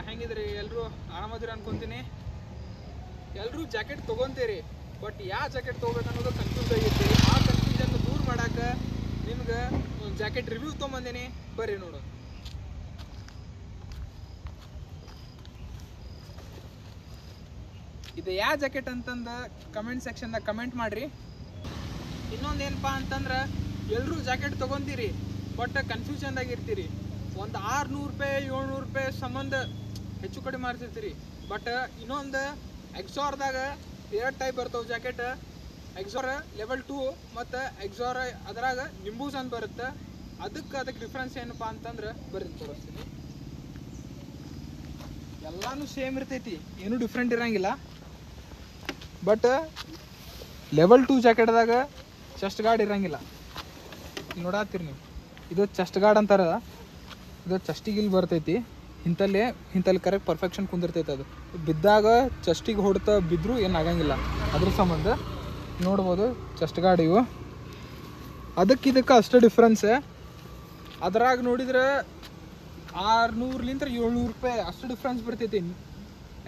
ಹೆಂಗಿದ್ರಿ ಎಲ್ಲರೂ ಆರಾಮದಿರಿ ಅನ್ಕೊಂತೀನಿ. ಎಲ್ಲರೂ ಜಾಕೆಟ್ ತೊಗೊತೀರಿ, ಬಟ್ ಯಾವ ಜಾಕೆಟ್ ತೊಗೋಬೇಕು ಅನ್ನೋದು ಕನ್ಫ್ಯೂಸ್ ಆಗಿರ್ತೀರಿ. ಆ ಕನ್ಫ್ಯೂಷನ್ ದೂರ ಮಾಡಕ್ಕೆ ನಿಮ್ಗೆ ಒಂದು ಜಾಕೆಟ್ ರಿವ್ಯೂ ತೊಗೊಂಬಂದೀನಿ, ಬರ್ರಿ ನೋಡು. ಇದು ಯಾವ ಜಾಕೆಟ್ ಅಂತಂದು ಕಮೆಂಟ್ ಸೆಕ್ಷನ್ದಾಗ ಕಮೆಂಟ್ ಮಾಡಿರಿ. ಇನ್ನೊಂದೇನಪ್ಪ ಅಂತಂದ್ರೆ ಎಲ್ಲರೂ ಜಾಕೆಟ್ ತೊಗೊತೀರಿ, ಬಟ್ ಕನ್ಫ್ಯೂಷನ್ದಾಗ ಇರ್ತೀರಿ. ಒಂದು 600 ರೂಪಾಯಿ 700 ರೂಪಾಯಿ ಸಂಬಂಧ ಹೆಚ್ಚು ಕಡಿಮೆ ಮಾಡ್ತಿರ್ತೀರಿ. ಬಟ್ ಇನ್ನೊಂದು ಎಕ್ಸಾರ್ದಾಗ 2 ಟೈಪ್ ಬರ್ತಾವೆ ಜಾಕೆಟ್. ಎಕ್ಸಾರ್ ಲೆವೆಲ್ 2 ಮತ್ತು ಎಕ್ಸಾರ್ ಅದ್ರಾಗ ನಿಂಬೂಸ್ ಅಂತ ಬರುತ್ತೆ. ಅದಕ್ಕೆ ಡಿಫ್ರೆನ್ಸ್ ಏನಪ್ಪ ಅಂತಂದ್ರೆ ಬರ್ರಿ ತೋರಿಸ್ತೀನಿ. ಎಲ್ಲಾನು ಸೇಮ್ ಇರ್ತೈತಿ, ಏನೂ ಡಿಫ್ರೆಂಟ್ ಇರಂಗಿಲ್ಲ. ಬಟ್ ಲೆವೆಲ್ 2 ಜಾಕೆಟ್ದಾಗ ಚೆಸ್ಟ್ ಗಾರ್ಡ್ ಇರಂಗಿಲ್ಲ. ನೋಡತ್ತೀರಿ ನೀವು, ಇದು ಚೆಸ್ಟ್ ಗಾರ್ಡ್ ಅಂತಾರ. ಇದು ಚೆಸ್ಟಿಗೆ ಇಲ್ಲಿ ಬರ್ತೈತಿ, ಇಂಥಲ್ಲಿ ಕರೆಕ್ಟ್ ಪರ್ಫೆಕ್ಷನ್ ಕುಂದಿರ್ತೈತೆ. ಅದು ಬಿದ್ದಾಗ ಚೆಸ್ಟಿಗೆ ಹೊಡ್ತಾ ಬಿದ್ದರೂ ಏನು ಆಗಂಗಿಲ್ಲ. ಅದ್ರ ಸಂಬಂಧ ನೋಡ್ಬೋದು ಚೆಸ್ಟ್ ಗಾರ್ಡ್ ಇವು. ಇದಕ್ಕೆ ಅಷ್ಟು ಡಿಫ್ರೆನ್ಸ್. ಅದ್ರಾಗ ನೋಡಿದ್ರೆ 600ಲಿಂದ 700 ರೂಪಾಯಿ ಅಷ್ಟು ಡಿಫ್ರೆನ್ಸ್ ಬರ್ತೈತಿ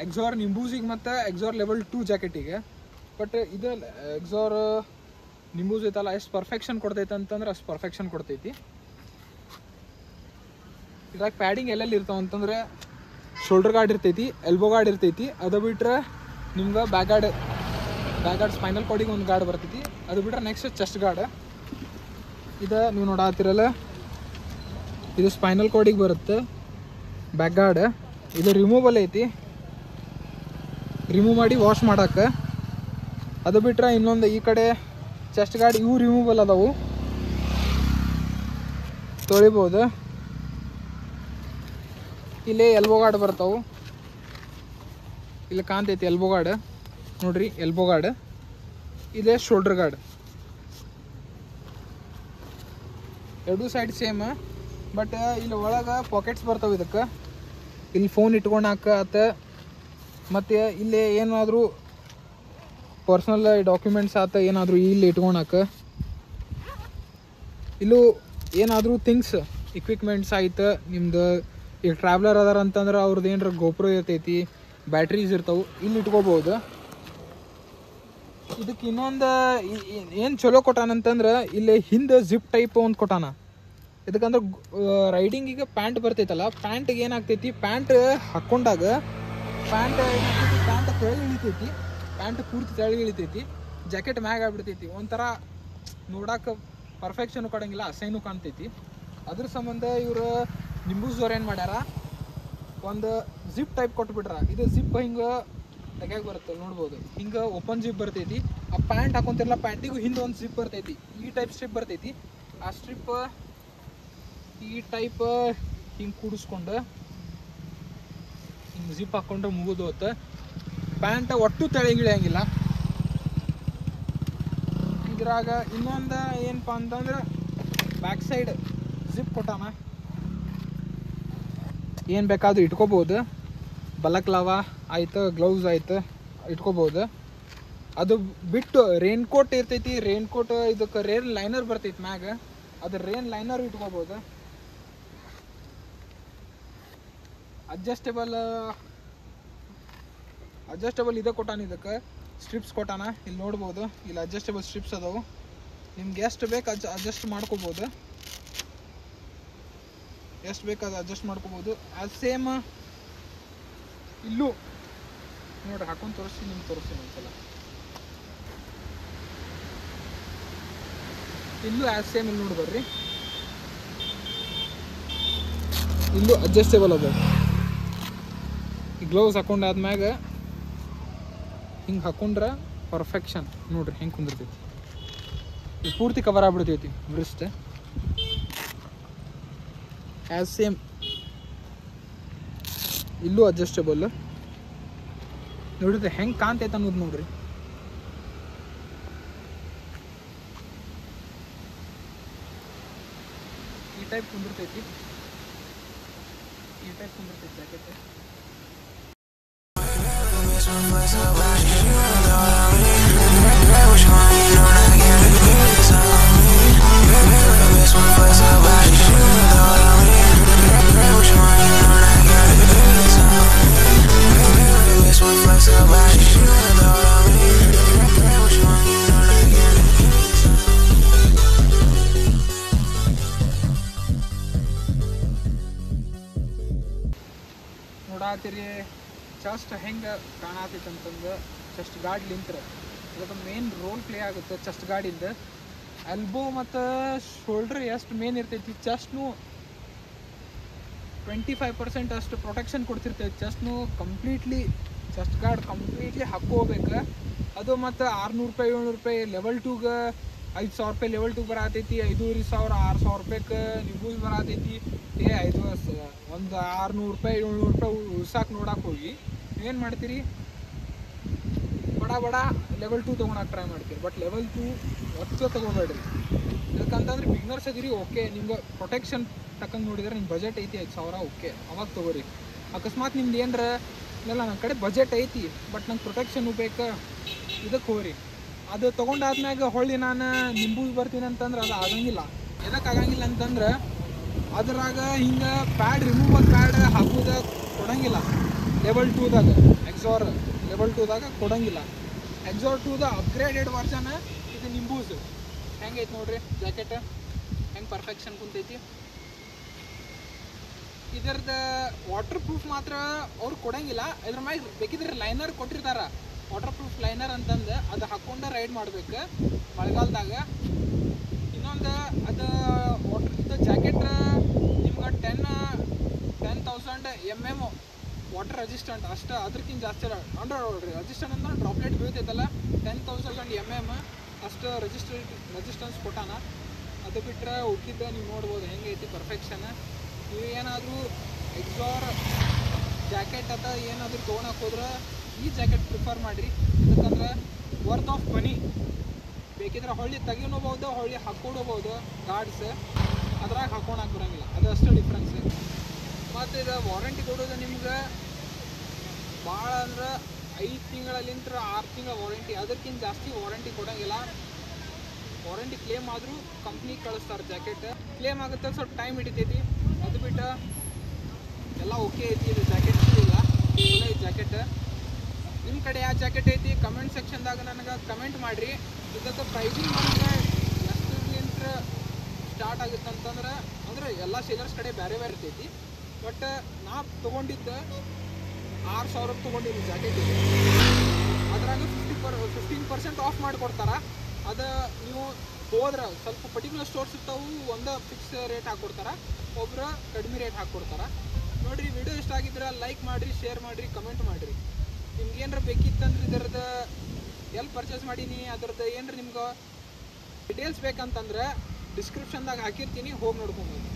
ಎಕ್ಸಾರ್ ನಿಂಬೂಸಿಗೆ ಮತ್ತು ಎಕ್ಸಾರ್ ಲೆವೆಲ್ 2 ಜಾಕೆಟಿಗೆ. ಬಟ್ ಇದು ಎಕ್ಸಾರ್ ನಿಂಬೂಸ್ ಐತಲ್ಲ, ಎಷ್ಟು ಪರ್ಫೆಕ್ಷನ್ ಕೊಡ್ತೈತೆ ಅಂತಂದ್ರೆ ಅಷ್ಟು ಪರ್ಫೆಕ್ಷನ್ ಕೊಡ್ತೈತಿ. ಇದ್ರಾಗ ಪ್ಯಾಡಿಂಗ್ ಎಲ್ಲೆಲ್ಲಿ ಇರ್ತಾವೆ ಅಂತಂದ್ರೆ ಶೋಲ್ಡರ್ ಗಾರ್ಡ್ ಇರ್ತೈತಿ, ಎಲ್ಬೋ ಗಾರ್ಡ್ ಇರ್ತೈತಿ. ಅದು ಬಿಟ್ರೆ ನಿಮ್ಗೆ ಬ್ಯಾಕ್ ಗಾರ್ಡ್ ಸ್ಪೈನಲ್ ಕಾರ್ಡಿಗೆ ಒಂದು ಗಾರ್ಡ್ ಬರ್ತೈತಿ. ಅದು ಬಿಟ್ರೆ ನೆಕ್ಸ್ಟ್ ಚೆಸ್ಟ್ ಗಾರ್ಡ್. ಇದು ನೀವು ನೋಡತ್ತಿರಲ್ಲ, ಇದು ಸ್ಪೈನಲ್ ಕಾರ್ಡಿಗೆ ಬರುತ್ತೆ ಬ್ಯಾಕ್ ಗಾರ್ಡ್. ಇದು ರಿಮೂವಲ್ ಐತಿ, ರಿಮೂವ್ ಮಾಡಿ ವಾಶ್ ಮಾಡೋಕ್ಕೆ. ಅದು ಬಿಟ್ರೆ ಇನ್ನೊಂದು ಈ ಕಡೆ ಚೆಸ್ಟ್ ಗಾರ್ಡ್ ಇವು ರಿಮೂವಲ್ ಅದಾವು, ತೊಳಿಬೋದು. ಇಲ್ಲಿ ಎಲ್ಬೋ ಗಾರ್ಡ್ ಬರ್ತಾವೆ, ಇಲ್ಲಿ ಕಾಣ್ತೈತಿ ಎಲ್ಬೋ ಗಾರ್ಡ್ ನೋಡ್ರಿ, ಎಲ್ಬೋ ಗಾರ್ಡ್. ಇದೇ ಶೋಲ್ಡರ್ ಗಾರ್ಡ್. ಎರಡೂ ಸೈಡ್ ಸೇಮ್, ಬಟ್ ಇಲ್ಲಿ ಒಳಗೆ ಪಾಕೆಟ್ಸ್ ಬರ್ತಾವೆ. ಇದಕ್ಕೆ ಇಲ್ಲಿ ಫೋನ್ ಇಟ್ಕೊಳಕ್ಕೆ ಆತ, ಮತ್ತು ಇಲ್ಲಿ ಏನಾದರೂ ಪರ್ಸ್ನಲ್ ಡಾಕ್ಯುಮೆಂಟ್ಸ್ ಆತ ಏನಾದರೂ ಇಲ್ಲಿ ಇಟ್ಕೊಳಕ್ಕೆ. ಇಲ್ಲೂ ಏನಾದರೂ ಥಿಂಗ್ಸ್ ಇಕ್ವಿಪ್ಮೆಂಟ್ಸ್ ಆಯ್ತು ನಿಮ್ದು. ಈಗ ಟ್ರಾವೆಲರ್ ಅದಾರ ಅಂತಂದ್ರೆ ಅವ್ರದ್ದು ಏನಾರ ಗೋಪ್ರೋ ಇರ್ತೈತಿ, ಬ್ಯಾಟ್ರೀಸ್ ಇರ್ತಾವೆ, ಇಲ್ಲಿ ಇಟ್ಕೋಬೋದು. ಇದಕ್ಕೆ ಇನ್ನೊಂದು ಏನು ಚಲೋ ಕೊಟ್ಟಾನಂತಂದ್ರೆ ಇಲ್ಲಿ ಹಿಂದೆ ಜಿಪ್ ಟೈಪ್ ಒಂದು ಕೊಟ್ಟಾನ. ಇದಕ್ಕಂದ್ರೆ ರೈಡಿಂಗಿಗೆ ಪ್ಯಾಂಟ್ ಬರ್ತೈತಲ್ಲ, ಪ್ಯಾಂಟಿಗೆ ಏನಾಗ್ತೈತಿ, ಪ್ಯಾಂಟ್ ಹಾಕ್ಕೊಂಡಾಗ ಪ್ಯಾಂಟ್ ಕೆಳಗೆ ಇಳಿತೈತಿ, ಪ್ಯಾಂಟ್ ಪೂರ್ತಿ ಕೆಳಗೆ ಇಳಿತೈತಿ, ಜಾಕೆಟ್ ಮ್ಯಾಗ ಆಗ್ಬಿಡ್ತೈತಿ. ಒಂಥರ ನೋಡಕ್ಕೆ ಪರ್ಫೆಕ್ಷನು ಕೊಡಂಗಿಲ್ಲ, ಅಸೈನು ಕಾಣ್ತೈತಿ. ಅದ್ರ ಸಂಬಂಧ ಇವರು ನಿಂಬೂಸ್ದವ್ರು ಏನು ಮಾಡ್ಯಾರ, ಒಂದು ಜಿಪ್ ಟೈಪ್ ಕೊಟ್ಬಿಟ್ರ. ಇದು ಜಿಪ್ ಹಿಂಗೆ ತೆಗ್ಯಾಕೆ ಬರುತ್ತೆ ನೋಡ್ಬೋದು, ಹಿಂಗೆ ಓಪನ್ ಜಿಪ್ ಬರ್ತೈತಿ. ಆ ಪ್ಯಾಂಟ್ ಹಾಕೊಂತಿರಲ್ಲ, ಪ್ಯಾಂಟಿಗೂ ಹಿಂದೆ ಒಂದು ಜಿಪ್ ಬರ್ತೈತಿ, ಈ ಟೈಪ್ ಸ್ಟ್ರಿಪ್ ಬರ್ತೈತಿ. ಆ ಸ್ಟ್ರಿಪ್ ಈ ಟೈಪ್ ಹಿಂಗೆ ಕೂಡಿಸ್ಕೊಂಡು ಹಿಂಗೆ ಜಿಪ್ ಹಾಕ್ಕೊಂಡ್ರೆ ಮುಗಿದು ಹೋತ. ಪ್ಯಾಂಟ್ ಒಟ್ಟು ತೆಳಗಿಳಿಯಂಗಿಲ್ಲ. ಇದ್ರಾಗ ಇನ್ನೊಂದು ಏನಪ್ಪ ಅಂತಂದ್ರೆ ಬ್ಯಾಕ್ ಸೈಡ್ ಜಿಪ್ ಕೊಟ್ಟಾನ, ಏನು ಬೇಕಾದರೂ ಇಟ್ಕೋಬೋದು. ಬಲಕ್ಲಾವ ಆಯ್ತು, ಗ್ಲೌಸ್ ಆಯ್ತು, ಇಟ್ಕೋಬೋದು. ಅದು ಬಿಟ್ಟು ರೇನ್ ಕೋಟ್ ಇರ್ತೈತಿ, ರೇನ್ ಕೋಟ್ ಇದಕ್ಕೆ ರೇನ್ ಲೈನರ್ ಬರ್ತೈತಿ ಮ್ಯಾಗ, ಅದು ರೇನ್ ಲೈನರ್ ಇಟ್ಕೋಬೋದು. ಅಡ್ಜಸ್ಟೇಬಲ್ ಇದೆ ಕೊಟ್ಟಾನ. ಇದಕ್ಕೆ ಸ್ಟ್ರಿಪ್ಸ್ ಕೊಟ್ಟಾನ, ಇಲ್ಲಿ ನೋಡ್ಬೋದು. ಇಲ್ಲಿ ಅಡ್ಜಸ್ಟೇಬಲ್ ಸ್ಟ್ರಿಪ್ಸ್ ಅದಾವು, ನಿಮ್ಗೆ ಎಷ್ಟು ಬೇಕು ಅಡ್ಜಸ್ಟ್ ಮಾಡ್ಕೋಬೋದು, ಎಷ್ಟು ಬೇಕು ಅದು ಅಡ್ಜಸ್ಟ್ ಮಾಡ್ಕೋಬೋದು. ಅದು ಸೇಮ್ ಇಲ್ಲೂ ನೋಡ್ರಿ, ಹಾಕೊಂಡು ತೋರಿಸ್ತೀನಿ, ನಿಮ್ಗೆ ತೋರಿಸ್ತೀನಿ ಒಂದ್ಸಲ. ಇಲ್ಲೂ ಆ್ಯಸ್ ಸೇಮ್ ಇಲ್ಲಿ ನೋಡಿ ಬರ್ರಿ, ಇಲ್ಲೂ ಅಡ್ಜಸ್ಟೇಬಲ್ ಅದ. ಈ ಗ್ಲೌಸ್ ಹಾಕೊಂಡಾದ್ಮ್ಯಾಗ ಹಿಂಗೆ ಹಾಕೊಂಡ್ರೆ ಪರ್ಫೆಕ್ಷನ್ ನೋಡ್ರಿ ಹೆಂಗೆ ಕುಂದಿರ್ತೈತಿ. ಇದು ಪೂರ್ತಿ ಕವರ್ ಆಗ್ಬಿಡ್ತೈತಿ ಬ್ರಿಸ್ಟ್. ಆ್ಯಸ್ ಸೇಮ್ ಇಲ್ಲೂ ಅಡ್ಜಸ್ಟೇಬಲ್. ನೋಡಿದ್ರೆ ಹೆಂಗೆ ಕಾಣ್ತೈತೆ ಅನ್ನೋದು ನೋಡ್ರಿ. ಈ ಟೈಪ್ ಕುಂದಿರ್ತೈತಿ, ಈ ಟೈಪ್ ಕುಂದಿರ್ತೈತಿ ಜಾಕೆಟ್. ನೋಡಾತೀರಿ ಚೆಸ್ಟ್ ಹೆಂಗೆ ಕಾಣತೈತೆ ಅಂತಂದು ಚೆಸ್ಟ್ ಗಾರ್ಡ್ ಲಿಂತ್ರ ಅದಕ್ಕೆ ಮೇನ್ ರೋಲ್ ಪ್ಲೇ ಆಗುತ್ತೆ ಚೆಸ್ಟ್ ಗಾರ್ಡಿಂದ. ಎಲ್ಬೋ ಮತ್ತು ಶೋಲ್ಡ್ರ್ ಎಷ್ಟು ಮೇನ್ ಇರ್ತೈತಿ, ಚೆಸ್ಟ್ನು 25% ಅಷ್ಟು ಪ್ರೊಟೆಕ್ಷನ್ ಕೊಡ್ತಿರ್ತೈತಿ. ಚೆಸ್ಟ್ನು ಕಂಪ್ಲೀಟ್ಲಿ ಚೆಸ್ಟ್ ಗಾರ್ಡ್ ಕಂಪ್ಲೀಟ್ಲಿ ಹಾಕ್ಕೋಬೇಕು. ಅದು ಮತ್ತು 600 ರೂಪಾಯಿ 700 ರೂಪಾಯಿ ಲೆವೆಲ್ 2ಗೆ 5,000 ರೂಪಾಯಿ ಲೆವೆಲ್ 2 ಬರತೈತಿ. 5,500 6,000 ರೂಪಾಯಿಗೆ ನಿಂಬೂಸ್ ಬರತೈತಿ. ಒಂದು 600 ರೂಪಾಯಿ 700 ರೂಪಾಯಿ ಉಳ್ಸಾಕೆ ನೋಡಕ್ಕೆ ಹೋಗಿ ಏನು ಮಾಡ್ತೀರಿ, ಬಡ ಲೆವೆಲ್ 2 ತೊಗೊಳಕ್ಕೆ ಟ್ರೈ ಮಾಡ್ತೀರಿ. ಬಟ್ ಲೆವೆಲ್ 2 ಒತ್ತು ತೊಗೊಬೇಡ್ರಿ. ಯಾಕಂತಂದ್ರೆ ಬಿಗ್ನರ್ಸ್ ಅದಿರಿ, ಓಕೆ ನಿಮ್ಗೆ ಪ್ರೊಟೆಕ್ಷನ್ ತಕ್ಕಂಗೆ ನೋಡಿದ್ರೆ ನಿಮ್ಮ ಬಜೆಟ್ ಐತಿ 5,000, ಓಕೆ ಅವಾಗ ತೊಗೋರಿ. ಅಕಸ್ಮಾತ್ ನಿಮ್ದು ಏನರ ಇಲ್ಲ ನನ್ನ ಕಡೆ ಬಜೆಟ್ ಐತಿ ಬಟ್ ನಂಗೆ ಪ್ರೊಟೆಕ್ಷನ್ ಬೇಕು ಇದಕ್ಕೆ ಹೋಗ್ರಿ. ಅದು ತೊಗೊಂಡಾದ್ಮ್ಯಾಗ ಹೊಳ್ಳಿ ನಾನು ನಿಂಬೂಸ್ ಬರ್ತೀನಿ ಅಂತಂದ್ರೆ ಅದು ಆಗಂಗಿಲ್ಲ. ಎದಕ್ಕೆ ಆಗಂಗಿಲ್ಲ ಅಂತಂದ್ರೆ ಅದ್ರಾಗ ಹಿಂಗೆ ಪ್ಯಾಡ್ ರಿಮೂವಲ್ ಪ್ಯಾಡ್ ಹಾಕೋದು ಕೊಡಂಗಿಲ್ಲ ಲೆವೆಲ್ 2ದಾಗ. ಎಕ್ಸಾರ್ ಲೆವೆಲ್ 2ದಾಗ ಕೊಡಂಗಿಲ್ಲ. ಎಕ್ಸಾರ್ 2ದ ಅಪ್ಗ್ರೇಡೆಡ್ ವರ್ಷನ್ ಇದು ನಿಂಬೂಸ್. ಹೆಂಗೈತೆ ನೋಡ್ರಿ ಜಾಕೆಟ್ ಹೆಂಗೆ ಪರ್ಫೆಕ್ಷನ್ ಕುಂತೈತಿ. ಇದರದ್ದು ವಾಟರ್ ಪ್ರೂಫ್ ಮಾತ್ರ ಅವ್ರು ಕೊಡಂಗಿಲ್ಲ. ಇದ್ರ ಮ್ಯಾಗ ಬೇಕಿದ್ರೆ ಲೈನರ್ ಕೊಟ್ಟಿರ್ತಾರ, ವಾಟರ್ ಪ್ರೂಫ್ ಲೈನರ್ ಅಂತಂದು ಅದು ಹಾಕ್ಕೊಂಡು ರೈಡ್ ಮಾಡ್ಬೇಕು ಮಳೆಗಾಲದಾಗ. ಇನ್ನೊಂದು ಅದು ವಾಟರ್ ಜಾಕೆಟ್ ನಿಮ್ಗೆ 10,000 mm ವಾಟರ್ ರೆಸಿಸ್ಟೆಂಟ್ ಅಷ್ಟು, ಅದಕ್ಕಿಂತ ಜಾಸ್ತಿ ಅಂಡರ್ ರೆಸಿಸ್ಟೆಂಟ್ ಅಂದ್ರೆ ಡ್ರಾಪ್ಲೆಟ್ ಬೀಳ್ತೈತಲ್ಲ 10,000 mm ಅಷ್ಟು ರೆಸಿಸ್ಟೆನ್ಸ್ ಕೊಟ್ಟಾನ. ಅದು ಬಿಟ್ಟರೆ ಉಳ್ಕಿದ್ದ ನೀವು ನೋಡ್ಬೋದು ಹೆಂಗೈತಿ ಪರ್ಫೆಕ್ಷನ್. ನೀವು ಏನಾದರೂ ಎಕ್ಸಾರ್ ಜಾಕೆಟ್ ಅಥವಾ ಏನಾದರೂ ತೊಗೊಳಕ್ಕೆ ಹೋದ್ರೆ ಈ ಜಾಕೆಟ್ ಪ್ರಿಫರ್ ಮಾಡಿರಿ. ಯಾಕಂದ್ರೆ ವರ್ತ್ ಆಫ್ ಮನಿ. ಬೇಕಿದ್ರೆ ಹೊಳ್ಳಿ ತೆಗಿನೋಬೋದು, ಹೊಳ್ಳಿ ಹಾಕ್ಕೊಡ್ಬೋದು ಗಾರ್ಡ್ಸ್, ಅದ್ರಾಗ ಹಾಕ್ಕೊಳಕ್ಕೆ ಬರೋಂಗಿಲ್ಲ. ಅದು ಅಷ್ಟು ಡಿಫ್ರೆನ್ಸ್. ಮತ್ತು ಇದು ವಾರಂಟಿ ಕೊಡೋದು ನಿಮ್ಗೆ ಭಾಳ ಅಂದ್ರೆ 5 ತಿಂಗಳಲ್ಲಿಂತ 6 ತಿಂಗಳ ವಾರಂಟಿ, ಅದಕ್ಕಿಂತ ಜಾಸ್ತಿ ವಾರಂಟಿ ಕೊಡೋಂಗಿಲ್ಲ. ವಾರಂಟಿ ಕ್ಲೇಮ್ ಆದರೂ ಕಂಪ್ನಿ ಕಳಿಸ್ತಾರೆ. ಜಾಕೆಟ್ ಕ್ಲೇಮ್ ಆಗುತ್ತೆ, ಸ್ವಲ್ಪ ಟೈಮ್ ಹಿಡಿತೈತಿ. ಅದು ಬಿಟ್ಟು ಎಲ್ಲ ಓಕೆ ಐತಿ. ಇದು ಜಾಕೆಟ್ ಇಲ್ಲ ಒಳ್ಳೆ ಜಾಕೆಟ್. ನಿಮ್ಮ ಕಡೆ ಯಾವ ಜಾಕೆಟ್ ಐತಿ ಕಮೆಂಟ್ ಸೆಕ್ಷನ್ದಾಗ ನನಗೆ ಕಮೆಂಟ್ ಮಾಡಿರಿ. ಇದಕ್ಕೆ ಪ್ರೈಸಿಂಗ್ ನಮ್ಗೆ ಎಷ್ಟರಿಂದ ಸ್ಟಾರ್ಟ್ ಆಗುತ್ತೆ ಅಂತಂದ್ರೆ ಅಂದರೆ ಎಲ್ಲ ಸೇಲರ್ಸ್ ಕಡೆ ಬೇರೆ ಬೇರೆ ಇರ್ತೈತಿ. ಬಟ್ ನಾ ತೊಗೊಂಡಿದ್ದು 6,000 ತೊಗೊಂಡಿದ್ದು ಜಾಕೆಟ್ ಇದೆ. ಅದ್ರಾಗ 15% ಆಫ್ ಮಾಡಿಕೊಡ್ತಾರೆ. ಅದು ನೀವು ಹೋದ್ರೆ ಸ್ವಲ್ಪ ಪರ್ಟಿಕ್ಯುಲರ್ ಸ್ಟೋರ್ಸ್ ಇರ್ತಾವೆ, ಒಂದು ಫಿಕ್ಸ್ ರೇಟ್ ಹಾಕ್ಕೊಡ್ತಾರೆ, ಒಬ್ಬರು ಕಡಿಮೆ ರೇಟ್ ಹಾಕ್ಕೊಡ್ತಾರೆ. ನೋಡಿರಿ, ವಿಡಿಯೋ ಇಷ್ಟ ಆಗಿದ್ರೆ ಲೈಕ್ ಮಾಡಿರಿ, ಶೇರ್ ಮಾಡಿರಿ, ಕಮೆಂಟ್ ಮಾಡಿರಿ. ನಿಮ್ಗೆ ಏನಾರ ಬೇಕಿತ್ತಂದ್ರೆ ಇದರದ್ದು ಎಲ್ಲಿ ಪರ್ಚೇಸ್ ಮಾಡೀನಿ ಅದ್ರದ್ದು ಏನಾರ ನಿಮ್ಗೆ ಡೀಟೇಲ್ಸ್ ಬೇಕಂತಂದ್ರೆ ಡಿಸ್ಕ್ರಿಪ್ಷನ್ದಾಗ ಹಾಕಿರ್ತೀನಿ, ಹೋಗಿ ನೋಡ್ಕೊಬೋದು.